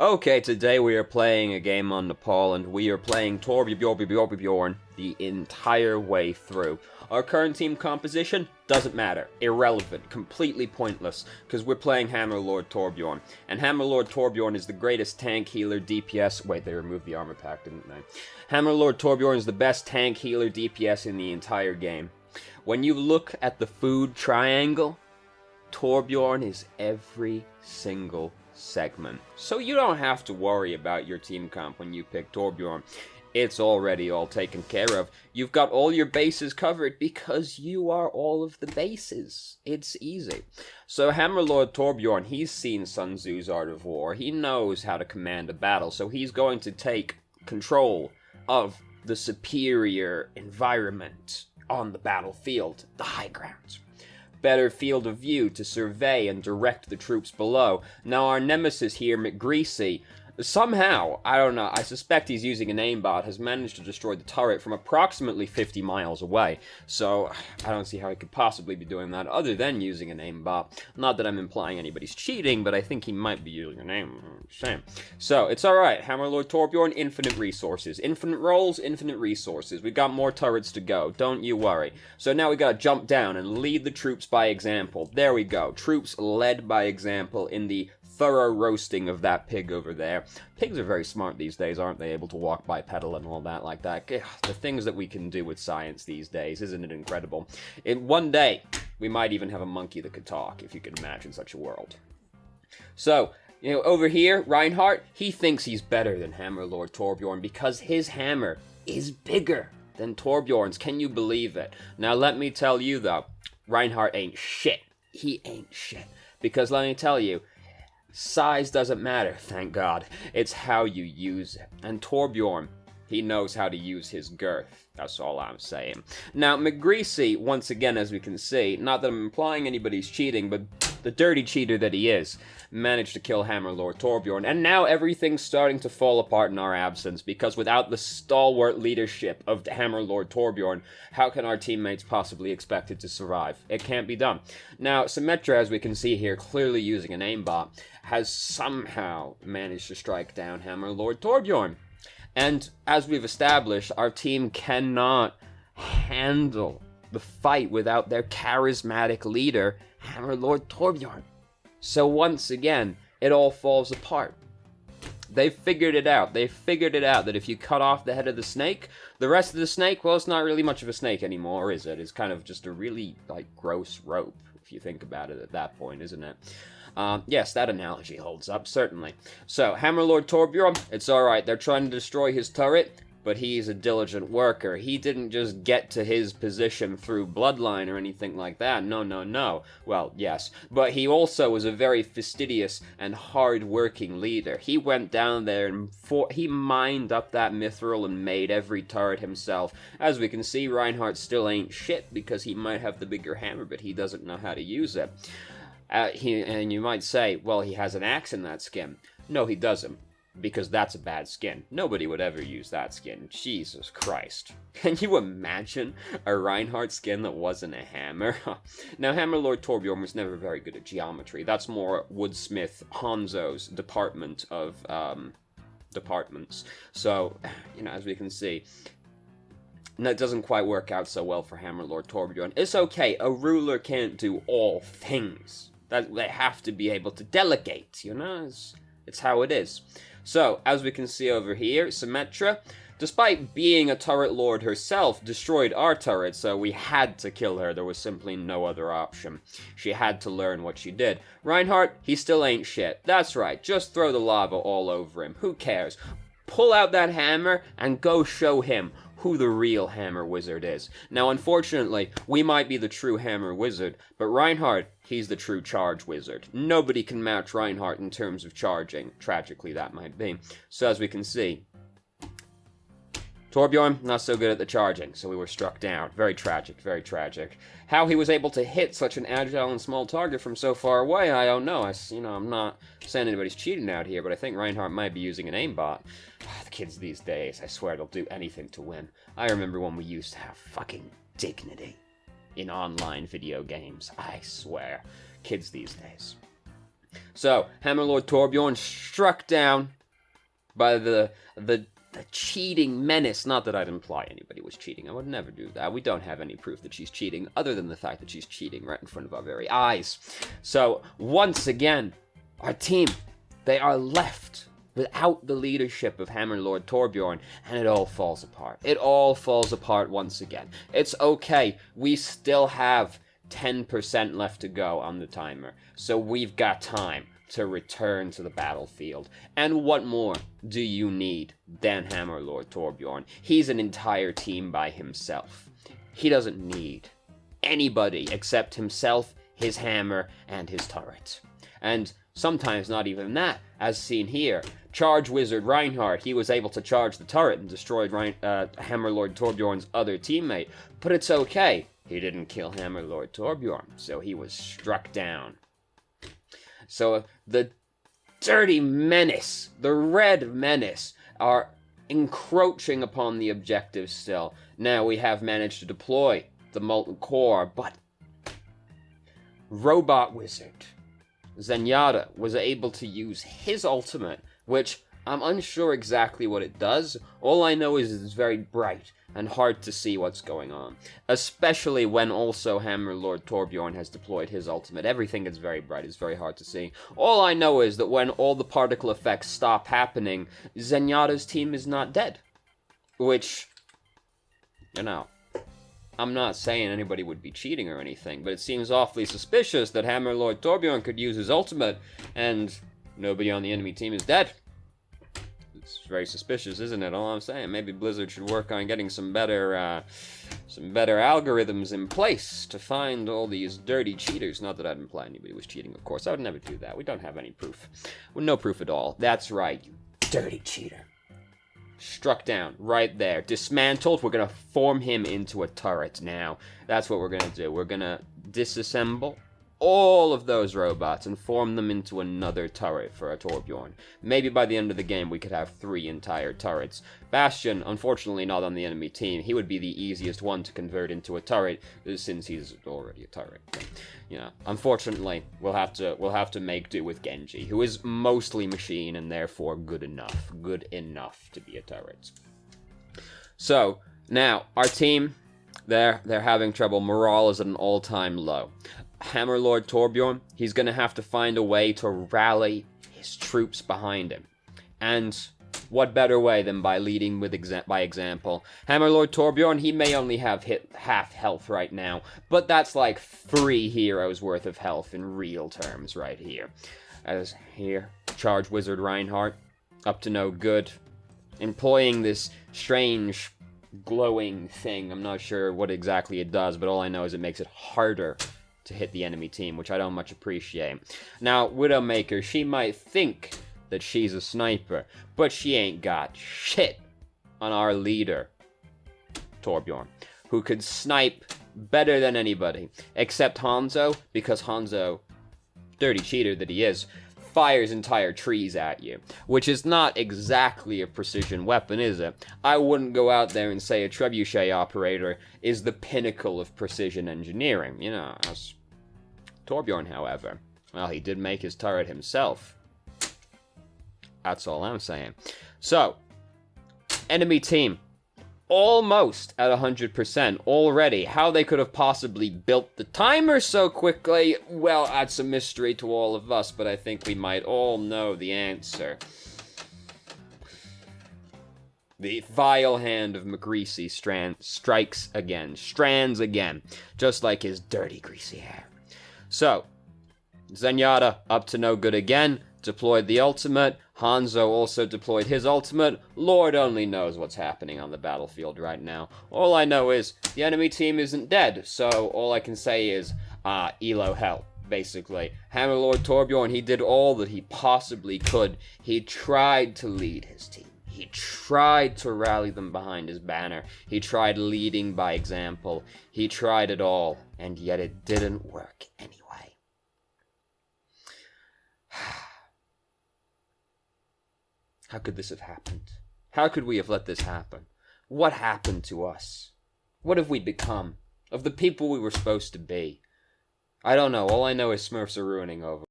Okay, today we are playing a game on Nepal, and we are playing Torbjorn the entire way through. Our current team composition doesn't matter, irrelevant, completely pointless, because we're playing Hammerlord Torbjorn. And Hammerlord Torbjorn is the greatest tank healer DPS. Wait, they removed the armor pack, didn't they? Hammerlord Torbjorn is the best tank healer DPS in the entire game. When you look at the food triangle, Torbjorn is every single segment. So you don't have to worry about your team comp when you pick Torbjorn. It's already all taken care of. You've got all your bases covered because you are all of the bases. It's easy. So Hammerlord Torbjorn, he's seen Sun Tzu's Art of War. He knows how to command a battle, so he's going to take control of the superior environment on the battlefield, the high ground. Better field of view to survey and direct the troops below. Now our nemesis here, McGreasy, somehow, I don't know, I suspect he's using an aimbot, has managed to destroy the turret from approximately 50 miles away. So, I don't see how he could possibly be doing that other than using an aimbot. Not that I'm implying anybody's cheating, but I think he might be using an aimbot. So, it's alright. Hammerlord Torbjorn, infinite resources. Infinite rolls, infinite resources. We've got more turrets to go. Don't you worry. So now we gotta jump down and lead the troops by example. There we go. Troops led by example in the thorough roasting of that pig over there. Pigs are very smart these days, aren't they? Able to walk bipedal and all that like that. Ugh, the things that we can do with science these days, isn't it incredible? In one day, we might even have a monkey that could talk, if you can imagine such a world. So, you know, over here, Reinhardt, he thinks he's better than Hammerlord Torbjorn because his hammer is bigger than Torbjorn's. Can you believe it? Now, let me tell you, though, Reinhardt ain't shit. He ain't shit. Because let me tell you, size doesn't matter, thank God. It's how you use it. And Torbjorn, he knows how to use his girth. That's all I'm saying. Now, McGreasy, once again, as we can see, not that I'm implying anybody's cheating, but the dirty cheater that he is, managed to kill Hammerlord Torbjorn. And now everything's starting to fall apart in our absence, because without the stalwart leadership of Hammerlord Torbjorn, how can our teammates possibly expect it to survive? It can't be done. Now, Symmetra, as we can see here, clearly using an aimbot, has somehow managed to strike down Hammerlord Torbjorn. And as we've established, our team cannot handle the fight without their charismatic leader, Hammerlord Torbjorn. So once again, it all falls apart. They've figured it out. They've figured it out that if you cut off the head of the snake, the rest of the snake, well, it's not really much of a snake anymore, is it? It's kind of just a really, gross rope, if you think about it at that point, isn't it? Yes, that analogy holds up, certainly. So, Hammerlord Torbjorn, it's alright. They're trying to destroy his turret, but he's a diligent worker. He didn't just get to his position through bloodline or anything like that. No, no, no. Well, yes. But he also was a very fastidious and hard-working leader. He went down there and he mined up that mithril and made every turret himself. As we can see, Reinhardt still ain't shit because he might have the bigger hammer, but he doesn't know how to use it. And you might say, well, he has an axe in that skin. No, he doesn't. Because that's a bad skin. Nobody would ever use that skin. Jesus Christ. Can you imagine a Reinhardt skin that wasn't a hammer? Now, Hammerlord Torbjorn was never very good at geometry. That's more Woodsmith Hanzo's department of departments. So, you know, as we can see, that doesn't quite work out so well for Hammerlord Torbjorn. It's okay. A ruler can't do all things. They have to be able to delegate, you know? It's how it is. So, as we can see over here, Symmetra, despite being a turret lord herself, destroyed our turret, so we had to kill her. There was simply no other option. She had to learn what she did. Reinhardt, he still ain't shit. That's right, just throw the lava all over him. Who cares? Pull out that hammer and go show him who the real hammer wizard is. Now, unfortunately, we might be the true hammer wizard, but Reinhardt, he's the true charge wizard. Nobody can match Reinhardt in terms of charging. Tragically, that might be. So, as we can see, Torbjorn, not so good at the charging, so we were struck down. Very tragic, very tragic. How he was able to hit such an agile and small target from so far away, I don't know. I'm not saying anybody's cheating out here, but I think Reinhardt might be using an aimbot. The kids these days, I swear they'll do anything to win. I remember when we used to have fucking dignity in online video games. I swear. Kids these days. So, Hammerlord Torbjorn struck down by the cheating menace. Not that I'd imply anybody was cheating. I would never do that. We don't have any proof that she's cheating, other than the fact that she's cheating right in front of our very eyes. So, once again, our team, they are left without the leadership of Hammerlord Torbjorn, and it all falls apart. It all falls apart once again. It's okay. We still have 10% left to go on the timer, so we've got time to return to the battlefield. And what more do you need than Hammerlord Torbjorn? He's an entire team by himself. He doesn't need anybody except himself, his hammer, and his turret. And sometimes not even that, as seen here. Charge Wizard Reinhardt, he was able to charge the turret and destroyed Hammerlord Torbjorn's other teammate. But it's okay. He didn't kill Hammerlord Torbjorn, so he was struck down. So the dirty menace, the red menace, are encroaching upon the objective still. Now we have managed to deploy the molten core, but Robot Wizard Zenyatta was able to use his ultimate, which I'm unsure exactly what it does. All I know is it's very bright and hard to see what's going on, especially when also Hammerlord Torbjorn has deployed his ultimate. Everything gets very bright, it's very hard to see. All I know is that when all the particle effects stop happening, Zenyatta's team is not dead. Which, you know, I'm not saying anybody would be cheating or anything, but it seems awfully suspicious that Hammerlord Torbjorn could use his ultimate and nobody on the enemy team is dead. It's very suspicious, isn't it? All I'm saying, maybe Blizzard should work on getting some better algorithms in place to find all these dirty cheaters. Not that I'd imply anybody was cheating, of course. I would never do that. We don't have any proof. Well, no proof at all. That's right, you dirty cheater. Struck down, right there. Dismantled. We're gonna form him into a turret now. That's what we're gonna do. We're gonna disassemble all of those robots and form them into another turret for a Torbjorn. Maybe by the end of the game we could have 3 entire turrets. Bastion, unfortunately not on the enemy team. He would be the easiest one to convert into a turret since he's already a turret. But, you know, unfortunately, we'll have to make do with Genji, who is mostly machine and therefore good enough to be a turret. So, now our team, they're having trouble. Morale is at an all-time low. Hammerlord Torbjorn, he's going to have to find a way to rally his troops behind him. And what better way than by leading with by example? Hammerlord Torbjorn, he may only have hit half health right now, but that's like 3 heroes worth of health in real terms right here. As here, Charge Wizard Reinhardt, up to no good, employing this strange glowing thing. I'm not sure what exactly it does, but all I know is it makes it harder to hit the enemy team, which I don't much appreciate. Now, Widowmaker, she might think that she's a sniper, but she ain't got shit on our leader, Torbjorn, who could snipe better than anybody, except Hanzo, because Hanzo, dirty cheater that he is, fires entire trees at you, which is not exactly a precision weapon, is it? I wouldn't go out there and say a trebuchet operator is the pinnacle of precision engineering, you know, as Torbjorn, however, well, he did make his turret himself. That's all I'm saying. So, enemy team, almost at 100% already. How they could have possibly built the timer so quickly, well, that's a mystery to all of us, but I think we might all know the answer. The vile hand of McGreasy strands again, just like his dirty, greasy hair. So, Zenyatta up to no good again, deployed the ultimate. Hanzo also deployed his ultimate. Lord only knows what's happening on the battlefield right now. All I know is the enemy team isn't dead, so all I can say is, Elo hell, basically. Hammerlord Torbjorn, he did all that he possibly could. He tried to lead his team. He tried to rally them behind his banner. He tried leading by example. He tried it all, and yet it didn't work anyway. How could this have happened? How could we have let this happen? What happened to us? What have we become? Of the people we were supposed to be? I don't know. All I know is Smurfs are ruining over.